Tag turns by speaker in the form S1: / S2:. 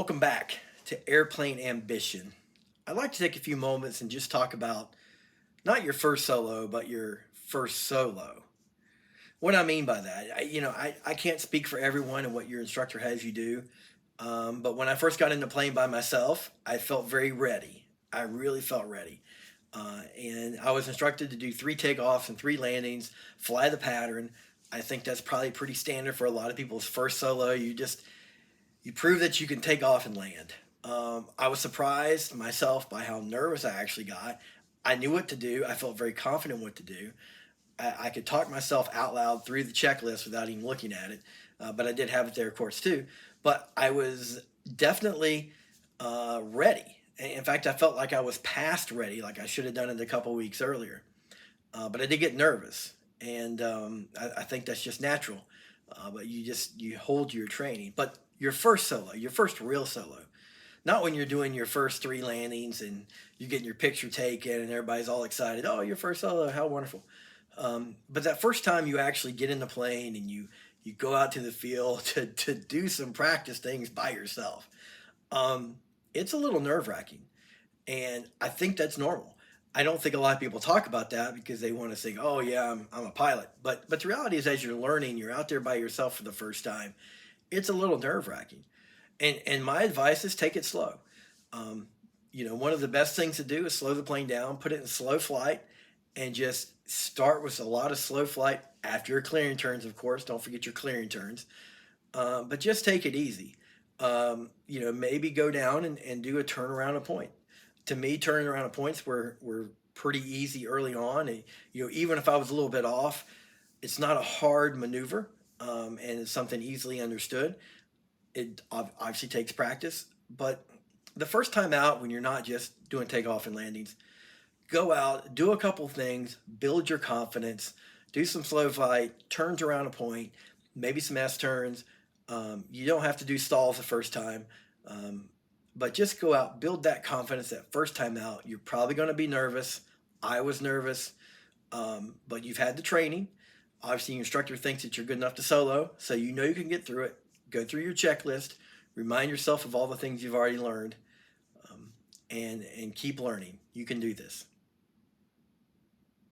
S1: Welcome back to Airplane Ambition. I'd like to take a few moments and just talk about not your first solo, but your first solo. What I mean by that, I can't speak for everyone and what your instructor has you do. But when I first got into plane by myself, I felt very ready. I really felt ready. And I was instructed to do three takeoffs and three landings, fly the pattern. I think that's probably pretty standard for a lot of people's first solo. You prove that you can take off and land. I was surprised myself by how nervous I actually got. I knew what to do. I felt very confident what to do. I could talk myself out loud through the checklist without even looking at it. But I did have it there, of course, too. But I was definitely ready. In fact, I felt like I was past ready, like I should have done it a couple weeks earlier. But I did get nervous, and I think that's just natural. But you hold your training. But your first solo, your first real solo, not when you're doing your first three landings and you're getting your picture taken and everybody's all excited. Oh, your first solo, how wonderful! But that first time you actually get in the plane and you go out to the field to do some practice things by yourself. Um, it's a little nerve wracking, and I think that's normal. I don't think a lot of people talk about that because they want to say, "Oh yeah, I'm a pilot." But the reality is, as you're learning, you're out there by yourself for the first time. It's a little nerve wracking, and my advice is take it slow. Um, one of the best things to do is slow the plane down, put it in slow flight, and just start with a lot of slow flight after your clearing turns. Of course, don't forget your clearing turns, but just take it easy. Maybe go down and do a turnaround of point. To me, turning around of points were pretty easy early on. And, even if I was a little bit off, it's not a hard maneuver, and it's something easily understood. It obviously takes practice, but the first time out, when you're not just doing takeoff and landings, go out, do a couple things, build your confidence, do some slow flight, turns around a point, maybe some S turns. You don't have to do stalls the first time, um, but just go out, build that confidence that first time out. You're probably going to be nervous. I was nervous, but you've had the training. Obviously, your instructor thinks that you're good enough to solo, so you know you can get through it. Go through your checklist, remind yourself of all the things you've already learned, and keep learning. You can do this.